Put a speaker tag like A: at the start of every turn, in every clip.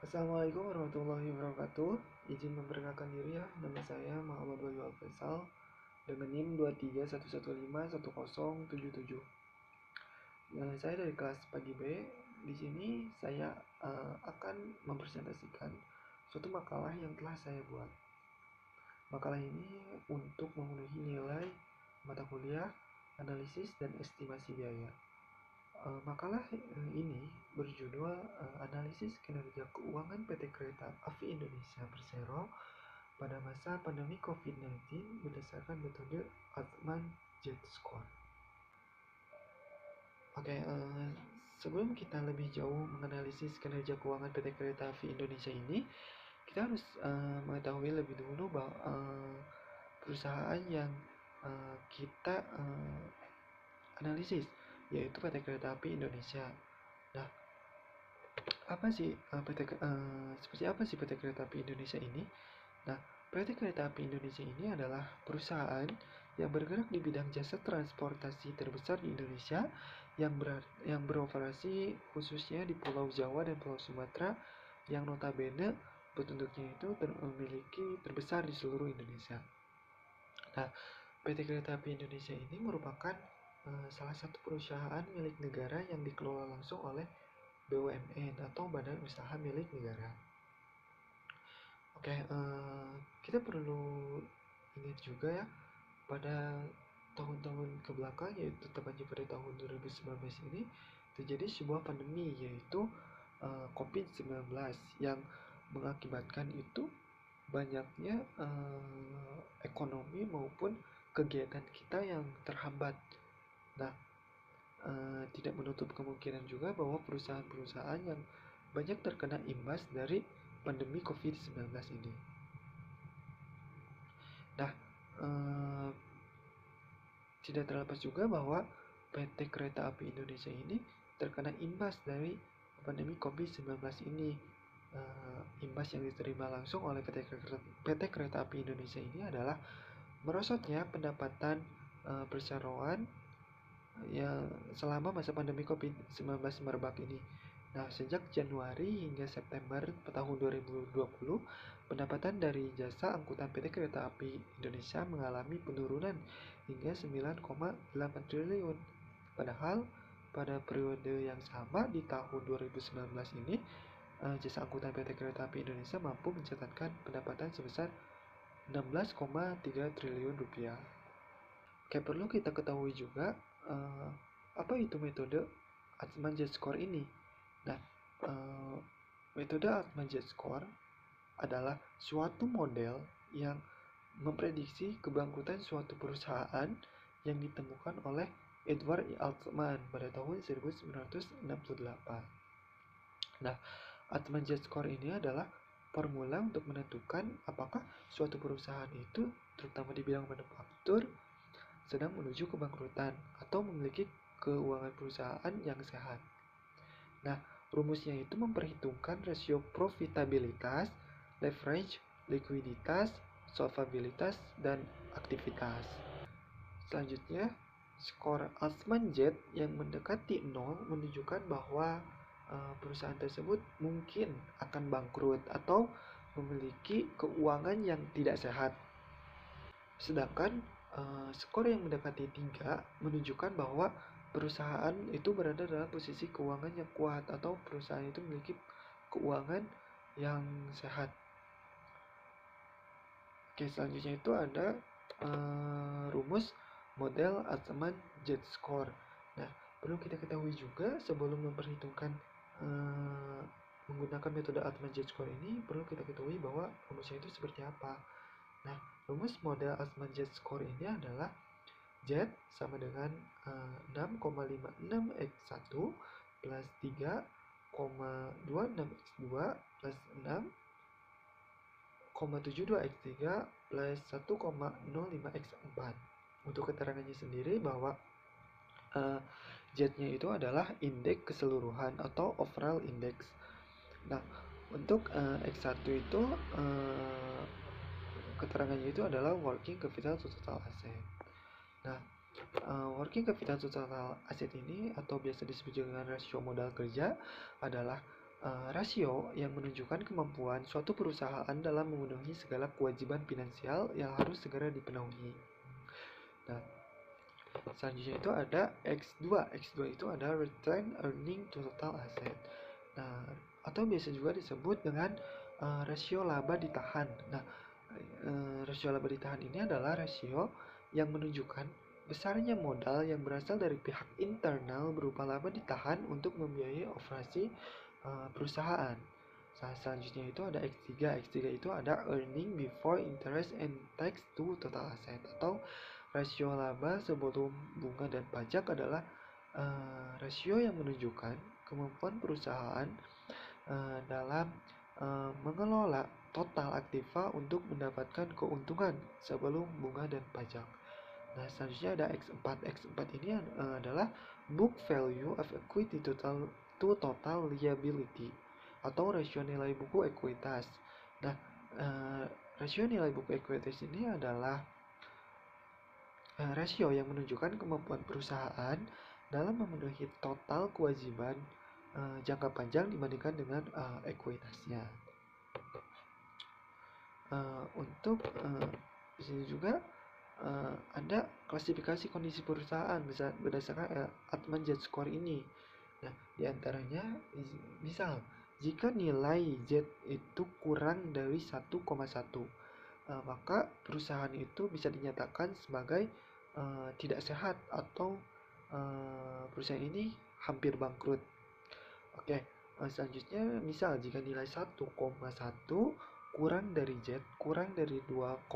A: Assalamualaikum warahmatullahi wabarakatuh. Izin memperkenalkan diri ya, nama saya Muhammad Wahyu Al-Faisal dengan NIM 231111077. Saya dari kelas pagi B. Di sini saya akan mempresentasikan suatu makalah yang telah saya buat. Makalah ini untuk memenuhi nilai mata kuliah, analisis, dan estimasi biaya. Makalah ini berjudul Analisis Kinerja Keuangan PT Kereta Api Indonesia Persero pada masa pandemi COVID-19 berdasarkan metode Altman Z-Score. Sebelum kita lebih jauh menganalisis kinerja keuangan PT Kereta Api Indonesia ini, kita harus mengetahui lebih dulu bahwa perusahaan yang kita analisis yaitu PT Kereta Api Indonesia. Nah, seperti apa sih PT Kereta Api Indonesia ini? Nah, PT Kereta Api Indonesia ini adalah perusahaan yang bergerak di bidang jasa transportasi terbesar di Indonesia yang beroperasi khususnya di Pulau Jawa dan Pulau Sumatera yang notabene penduduknya itu memiliki terbesar di seluruh Indonesia. Nah, PT Kereta Api Indonesia ini merupakan salah satu perusahaan milik negara yang dikelola langsung oleh BUMN atau Badan Usaha Milik Negara. Kita perlu ingat juga ya, pada tahun-tahun kebelakang, yaitu tepatnya pada tahun 2019 ini terjadi sebuah pandemi, yaitu COVID-19 yang mengakibatkan itu banyaknya ekonomi maupun kegiatan kita yang terhambat. Nah, tidak menutup kemungkinan juga bahwa perusahaan-perusahaan yang banyak terkena imbas dari pandemi COVID-19 ini. Nah, tidak terlepas juga bahwa PT Kereta Api Indonesia ini terkena imbas dari pandemi COVID-19 ini. Imbas yang diterima langsung oleh PT Kereta Api Indonesia ini adalah merosotnya pendapatan perseroan yang selama masa pandemi COVID-19 merebak ini. Nah, sejak Januari hingga September tahun 2020, pendapatan dari jasa angkutan PT Kereta Api Indonesia mengalami penurunan hingga 9,8 triliun. Padahal pada periode yang sama di tahun 2019 ini, jasa angkutan PT Kereta Api Indonesia mampu mencatatkan pendapatan sebesar 16,3 triliun rupiah. Perlu kita ketahui juga apa itu metode Altman Z-Score ini. Nah, metode Altman Z-Score adalah suatu model yang memprediksi kebangkrutan suatu perusahaan yang ditemukan oleh Edward Altman pada tahun 1968. Nah, Altman Z-Score ini adalah formula untuk menentukan apakah suatu perusahaan itu, terutama di bidang manufaktur, sedang menuju kebangkrutan atau memiliki keuangan perusahaan yang sehat. Nah, rumusnya itu memperhitungkan rasio profitabilitas, leverage, likuiditas, solvabilitas, dan aktivitas. Selanjutnya, skor Altman Z yang mendekati 0 menunjukkan bahwa perusahaan tersebut mungkin akan bangkrut atau memiliki keuangan yang tidak sehat. Sedangkan skor yang mendekati 3 menunjukkan bahwa perusahaan itu berada dalam posisi keuangan yang kuat atau perusahaan itu memiliki keuangan yang sehat. Selanjutnya itu ada rumus model Altman Z-Score. Nah, perlu kita ketahui juga sebelum memperhitungkan menggunakan metode Altman Z-Score ini, perlu kita ketahui bahwa rumusnya itu seperti apa. Nah, rumus model Altman Z-Score ini adalah Z sama dengan 6,56x1 plus 3,26x2 plus 6,72x3 plus 1,05x4. Untuk keterangannya sendiri bahwa Z-nya itu adalah indeks keseluruhan atau overall index. Nah, untuk X1 itu keterangannya itu adalah working capital to total asset. Nah, working capital to total asset ini atau biasa disebut dengan rasio modal kerja adalah rasio yang menunjukkan kemampuan suatu perusahaan dalam memenuhi segala kewajiban finansial yang harus segera dipenuhi. Nah, selanjutnya itu ada X2. X2 itu ada return earning to total asset. Nah, atau biasa juga disebut dengan rasio laba ditahan. Nah, rasio laba ditahan ini adalah rasio yang menunjukkan besarnya modal yang berasal dari pihak internal berupa laba ditahan untuk membiayai operasi perusahaan. Selanjutnya itu ada X3. X3 itu ada earning before interest and tax to total asset, atau rasio laba sebelum bunga dan pajak adalah rasio yang menunjukkan kemampuan perusahaan dalam mengelola total aktiva untuk mendapatkan keuntungan sebelum bunga dan pajak. Nah, selanjutnya ada X4. X4 ini adalah book value of equity to total liability, atau rasio nilai buku ekuitas. Nah, rasio nilai buku ekuitas ini adalah rasio yang menunjukkan kemampuan perusahaan dalam memenuhi total kewajiban jangka panjang dibandingkan dengan ekuitasnya. Untuk di sini juga ada klasifikasi kondisi perusahaan berdasarkan Altman Z score ini. Nah, diantaranya misal jika nilai Z itu kurang dari 1,1, maka perusahaan itu bisa dinyatakan sebagai tidak sehat, atau perusahaan ini hampir bangkrut. Oke, selanjutnya misal jika nilai 1,1 kurang dari Z, kurang dari 2,6,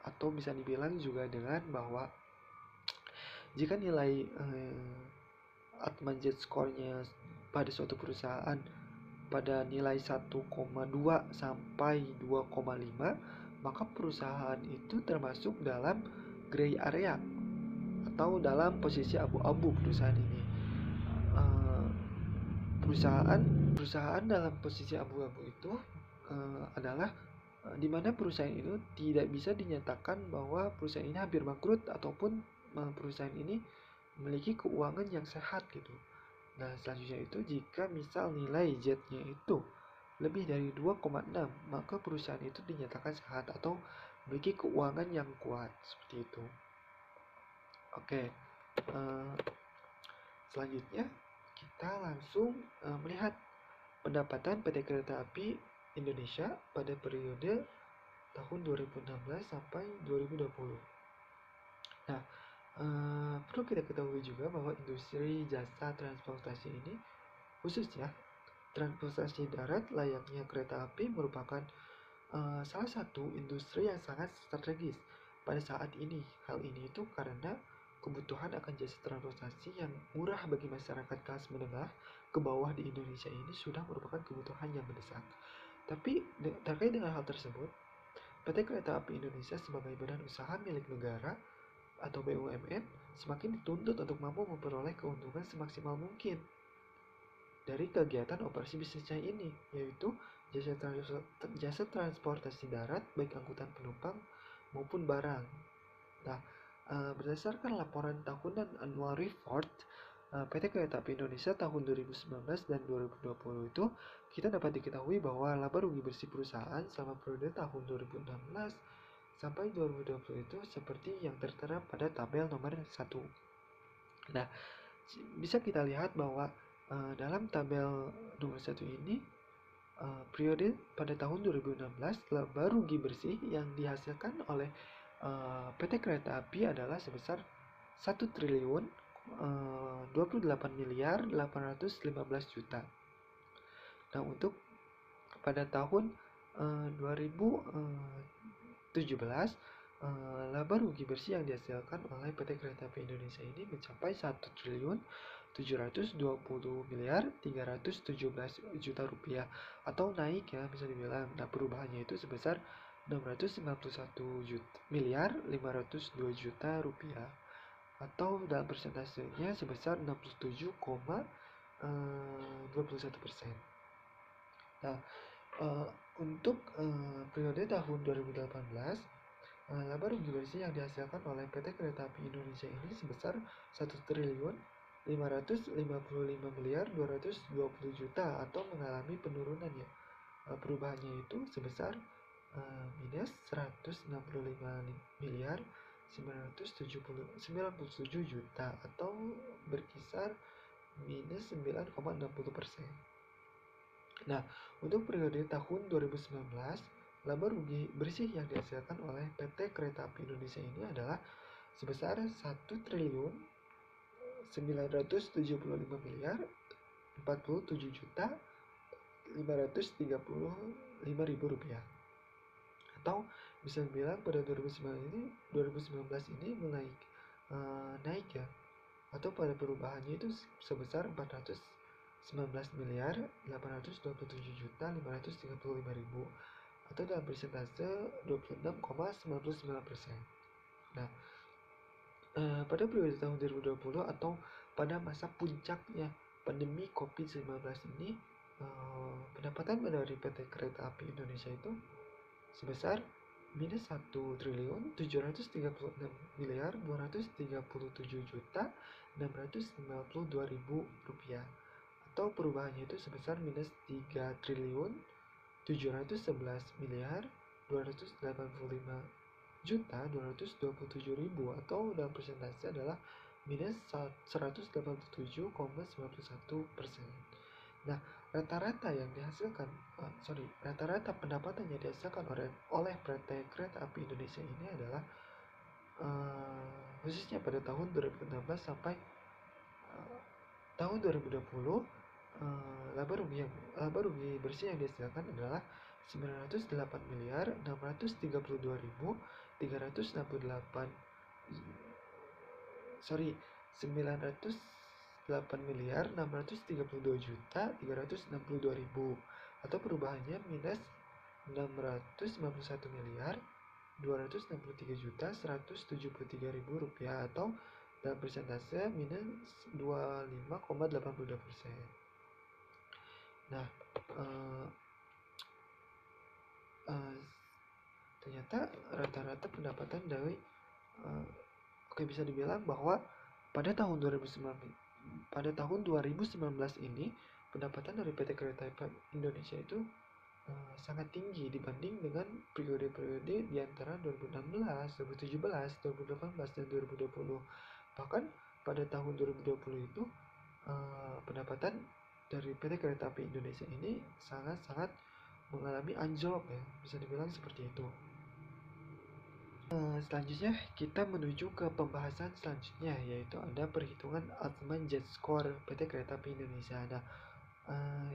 A: atau bisa dibilang juga dengan bahwa jika nilai Altman Z score-nya pada suatu perusahaan pada nilai 1,2 sampai 2,5, maka perusahaan itu termasuk dalam gray area atau dalam posisi abu-abu perusahaan ini. Perusahaan dalam posisi abu-abu itu adalah di mana perusahaan itu tidak bisa dinyatakan bahwa perusahaan ini hampir bangkrut, ataupun perusahaan ini memiliki keuangan yang sehat gitu. Nah, selanjutnya itu jika misal nilai Z-nya itu lebih dari 2,6, maka perusahaan itu dinyatakan sehat atau memiliki keuangan yang kuat, seperti itu. Oke, selanjutnya kita langsung melihat pendapatan PT Kereta Api Indonesia pada periode tahun 2016 sampai 2020. Nah, perlu kita ketahui juga bahwa industri jasa transportasi ini, khususnya transportasi darat layaknya kereta api, merupakan salah satu industri yang sangat strategis pada saat ini. Hal ini itu karena kebutuhan akan jasa transportasi yang murah bagi masyarakat kelas menengah ke bawah di Indonesia ini sudah merupakan kebutuhan yang mendesak. Tapi terkait dengan hal tersebut, PT Kereta Api Indonesia sebagai badan usaha milik negara atau BUMN semakin dituntut untuk mampu memperoleh keuntungan semaksimal mungkin dari kegiatan operasi bisnisnya ini, yaitu jasa transportasi darat baik angkutan penumpang maupun barang. Nah, berdasarkan laporan tahunan annual report PT Kereta Api Indonesia tahun 2019 dan 2020 itu, kita dapat diketahui bahwa laba rugi bersih perusahaan selama periode tahun 2016 sampai 2020 itu seperti yang tertera pada tabel nomor 1. Nah, bisa kita lihat bahwa dalam tabel nomor 1 ini, periode pada tahun 2016 laba rugi bersih yang dihasilkan oleh PT Kereta Api adalah sebesar 1 triliun 28 miliar 815 juta. Nah, untuk pada tahun 2017 laba rugi bersih yang dihasilkan oleh PT Kereta Api Indonesia ini mencapai 1 triliun 720 miliar 317 juta rupiah, atau naik ya bisa dibilang. Nah, perubahannya itu sebesar 691 miliar 502 juta rupiah, atau dalam persentasenya sebesar 67,21%. Nah, untuk periode tahun 2018, laba rugi bersih yang dihasilkan oleh PT Kereta Api Indonesia ini sebesar 1 triliun 555.220.000.000 atau mengalami penurunan ya. Perubahannya itu sebesar minus 165.997.000.000 atau berkisar minus 9,60%. Nah, untuk periode tahun 2019, laba rugi bersih yang dihasilkan oleh PT Kereta Api Indonesia ini adalah sebesar 1.947.047.535.000 rupiah. Atau bisa dibilang pada 2019 ini mulai naik ya, atau pada perubahannya itu sebesar 419.827.535.000 atau dalam persentase 26,99%. Nah, pada periode tahun 2020 atau pada masa puncaknya pandemi COVID-19 ini, pendapatan dari PT Kereta Api Indonesia itu sebesar minus 1.236.237.652.000 rupiah atau perubahannya itu sebesar minus 3.711.285.227.000 atau dalam persentase adalah minus 187,91%. Nah, rata-rata pendapatan yang dihasilkan oleh PT Kereta Api Indonesia ini adalah khususnya pada tahun 2016 sampai tahun 2020, laba rugi bersih yang dihasilkan adalah 908.632.000 atau perubahannya minus 691.263.173.000 rupiah atau dalam persentase minus 25,82%. Nah, ternyata rata-rata pendapatan dari bisa dibilang bahwa pada tahun 2019 ini pendapatan dari PT Kereta Api Indonesia itu sangat tinggi dibanding dengan periode-periode di antara 2016, 2017, 2018, dan 2020. Bahkan pada tahun 2020 itu pendapatan dari PT Kereta Api Indonesia ini sangat-sangat mengalami anjlok ya, bisa dibilang seperti itu. Selanjutnya kita menuju ke pembahasan selanjutnya, yaitu ada perhitungan Altman Jet Score PT Kereta Api Indonesia. Nah,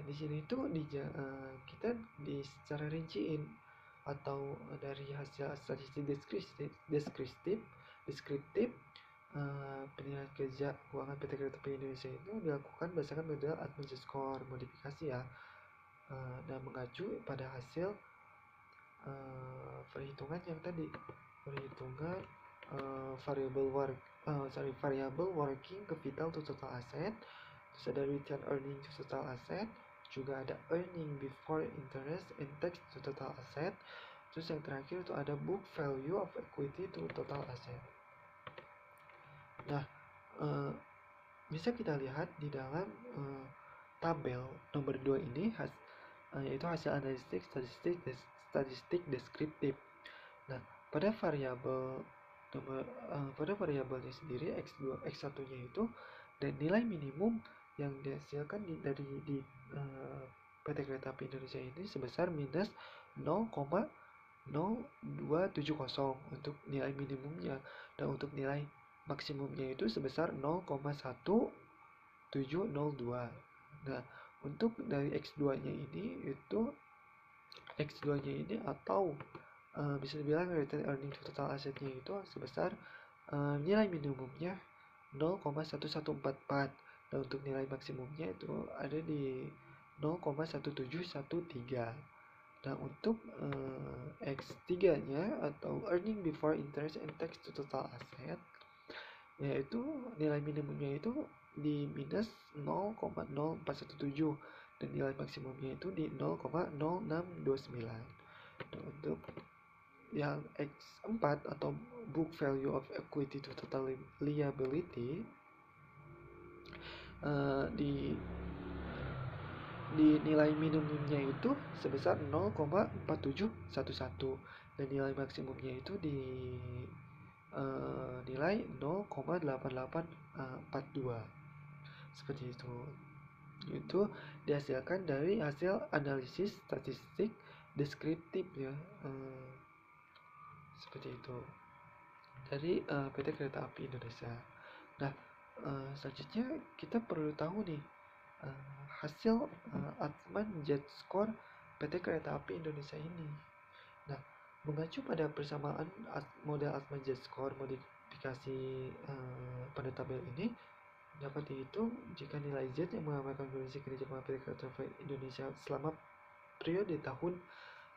A: di sini tuh kita secara rinciin atau dari hasil statistik deskriptif penilaian kerja keuangan PT Kereta Api Indonesia itu dilakukan berdasarkan model Altman Jet Score modifikasi ya, dan mengacu pada hasil perhitungan yang tadi, perhitungan variable working capital to total asset, terus ada return earning to total asset, juga ada earning before interest and tax to total asset, terus yang terakhir itu ada book value of equity to total asset. Nah, bisa kita lihat di dalam tabel nomor 2 ini yaitu hasil analitik statistik deskriptif. Nah, pada variabelnya sendiri X1-nya itu dan nilai minimum yang dihasilkan dari PT Kereta Api Indonesia ini sebesar minus 0,0270 untuk nilai minimumnya, dan untuk nilai maksimumnya itu sebesar 0,1702. Nah, untuk dari X2-nya ini atau bisa dibilang return earning to total assetnya itu sebesar nilai minimumnya 0,1144, dan untuk nilai maksimumnya itu ada di 0,1713. Nah, untuk X3-nya atau earning before interest and tax to total asset, yaitu nilai minimumnya itu di minus 0,0417 dan nilai maksimumnya itu di 0,0629. Dan untuk yang X4 atau book value of equity to total liability, di nilai minimumnya itu sebesar 0,4711 dan nilai maksimumnya itu di nilai 0,8842 seperti itu. Itu dihasilkan dari hasil analisis statistik deskriptif ya, seperti itu dari PT Kereta Api Indonesia. Nah, selanjutnya kita perlu tahu nih hasil Atman Jet Score PT Kereta Api Indonesia ini. Nah, mengacu pada persamaan model Atman Jet Score modifikasi pada tabel ini dapat dihitung jika nilai Z yang menggambarkan kondisi kinerja PT Kereta Api Indonesia selama periode tahun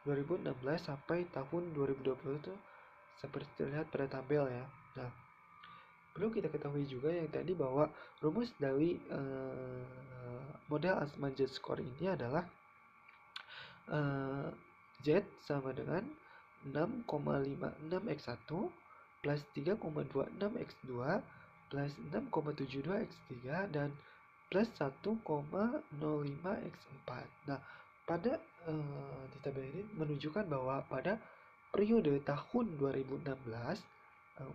A: 2016 sampai tahun 2020 itu seperti terlihat pada tabel ya. Nah, perlu kita ketahui juga yang tadi bahwa rumus dari model Atman Jet Score ini adalah Z sama dengan 6,56x1 plus 3,26x2 plus 6,72x3 dan plus 1,05x4. Nah, pada di tabel ini menunjukkan bahwa pada periode tahun 2016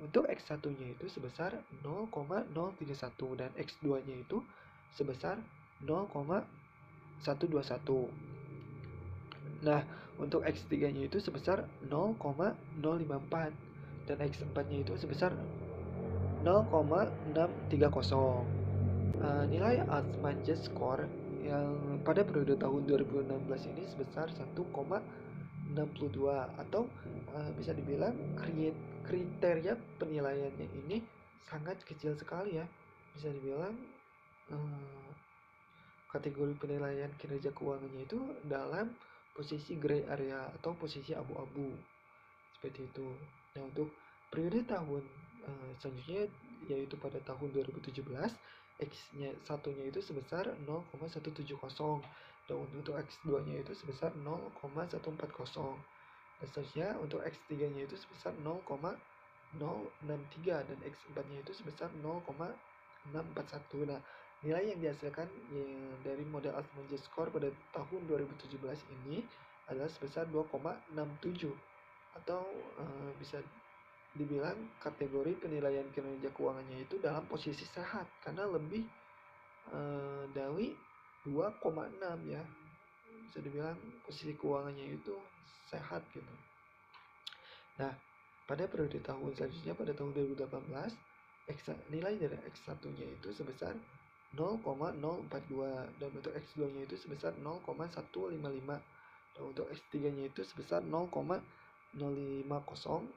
A: untuk X1-nya itu sebesar 0,031 dan X2-nya itu sebesar 0,121. Nah, untuk X3-nya itu sebesar 0,054 dan X4-nya itu sebesar 0,630. Nilai Atman Jet Score yang pada periode tahun 2016 ini sebesar 1,62 atau bisa dibilang kriteria penilaiannya ini sangat kecil sekali ya. Bisa dibilang kategori penilaian kinerja keuangannya itu dalam posisi gray area atau posisi abu-abu seperti itu. Nah, untuk periode tahun selanjutnya yaitu pada tahun 2017 X-nya satunya itu sebesar 0,170 dan untuk X2-nya itu sebesar 0,140 dan seterusnya untuk X3-nya itu sebesar 0,063 dan X4-nya itu sebesar 0,641. Nah, nilai yang dihasilkan dari model Atman Jet Score pada tahun 2017 ini adalah sebesar 2,67 atau bisa dibilang kategori penilaian kinerja keuangannya itu dalam posisi sehat karena lebih dari 2,6 ya, bisa dibilang posisi keuangannya itu sehat gitu. Nah, pada periode tahun selanjutnya pada tahun 2018 nilai dari X1-nya itu sebesar 0,042 dan untuk X2-nya itu sebesar 0,155 dan untuk X3-nya itu sebesar 0,050,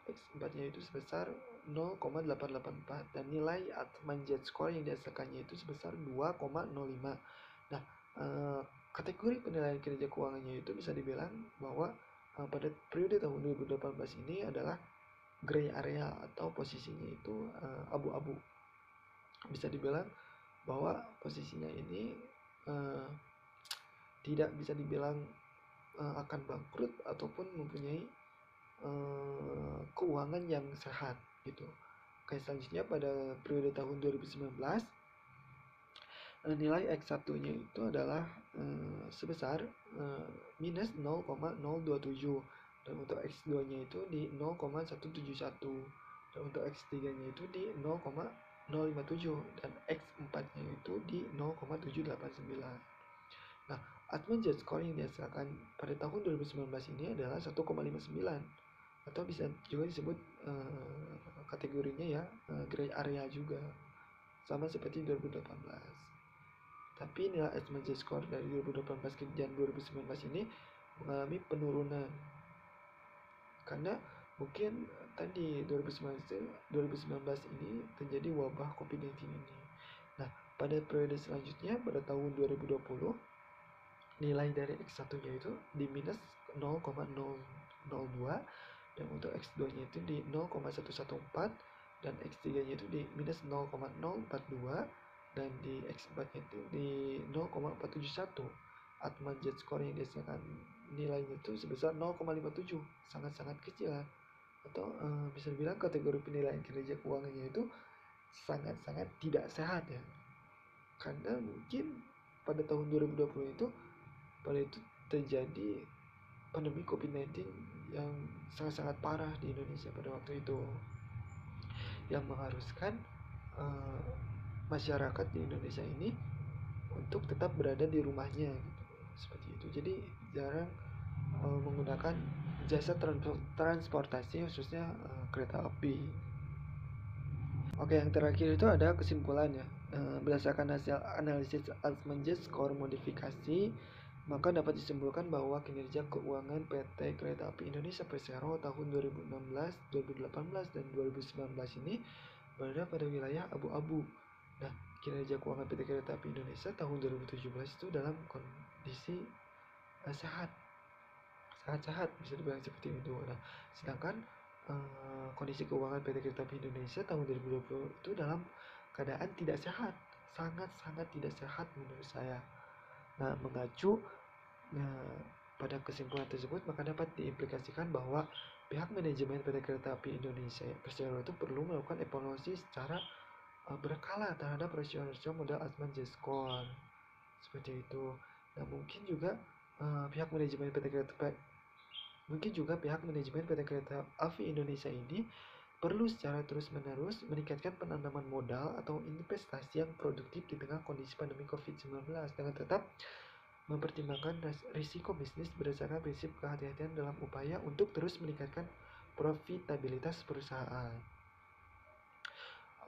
A: X4-nya itu sebesar 0,884 dan nilai Atman Jet Score yang dihasilkannya itu sebesar 2,05. Nah, kategori penilaian kinerja keuangannya itu bisa dibilang bahwa pada periode tahun 2018 ini adalah gray area atau posisinya itu abu-abu. Bisa dibilang bahwa posisinya ini tidak bisa dibilang akan bangkrut ataupun mempunyai keuangan yang sehat gitu. Oke, selanjutnya pada periode tahun 2019 nilai X1-nya itu adalah sebesar minus 0,027 dan untuk X2-nya itu di 0,171 dan untuk X3-nya itu di 0,057 dan X4-nya itu di 0,789. Nah, Atman Jet Score yang dihasilkan pada tahun 2019 ini adalah 1,59 atau bisa juga disebut kategorinya ya gray area juga sama seperti 2018. Tapi nilai Atman Jet Score dari 2018 dan 2019 ini mengalami penurunan karena mungkin tadi 2019 ini terjadi wabah COVID-19 ini. Nah, pada periode selanjutnya pada tahun 2020 nilai dari X1-nya itu di minus 0,002 dan untuk X2-nya itu di 0,114 dan X3-nya itu di minus 0,042 dan di X4-nya itu di 0,471. Atman Jet Score yang dihasilkan nilainya itu sebesar 0,57, sangat-sangat kecil ya. Atau bisa dibilang kategori penilaian kinerja keuangannya itu sangat-sangat tidak sehat ya. karena mungkin pada tahun 2020 itu terjadi pandemi COVID-19 yang sangat-sangat parah di Indonesia pada waktu itu, yang mengharuskan uh, masyarakat di Indonesia ini untuk tetap berada di rumahnya gitu, seperti itu. Jadi jarang menggunakan jasa transportasi, khususnya kereta api. Oke, yang terakhir itu ada kesimpulannya. Berdasarkan hasil analisis Altman Score modifikasi, maka dapat disimpulkan bahwa kinerja keuangan PT Kereta Api Indonesia Persero tahun 2016, 2018, dan 2019 ini berada pada wilayah abu-abu. Nah, kinerja keuangan PT Kereta Api Indonesia tahun 2017 itu dalam kondisi sehat, sehat-sehat, bisa dibilang seperti itu. Nah, sedangkan kondisi keuangan PT Kereta Api Indonesia tahun 2020 itu dalam keadaan tidak sehat, sangat-sangat tidak sehat menurut saya. Nah, mengacu pada kesimpulan tersebut, maka dapat diimplikasikan bahwa pihak manajemen PT Kereta Api Indonesia Persero itu perlu melakukan evaluasi secara berkala terhadap rasio-rasio modal Altman Score, seperti itu. Nah, mungkin juga pihak manajemen PT Kereta Api Indonesia ini perlu secara terus-menerus meningkatkan penanaman modal atau investasi yang produktif di tengah kondisi pandemi COVID-19 dengan tetap mempertimbangkan risiko bisnis berdasarkan prinsip kehati-hatian dalam upaya untuk terus meningkatkan profitabilitas perusahaan.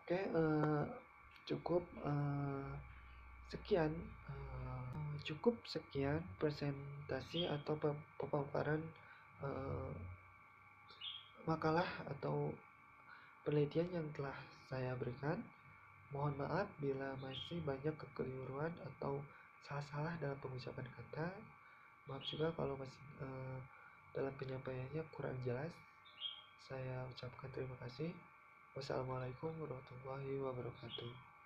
A: Oke, cukup sekian presentasi atau pemaparan makalah atau penelitian yang telah saya berikan. Mohon maaf bila masih banyak kekeliruan atau salah-salah dalam pengucapan kata. Maaf juga kalau masih dalam penyampaiannya kurang jelas. Saya ucapkan terima kasih. Wassalamualaikum warahmatullahi wabarakatuh.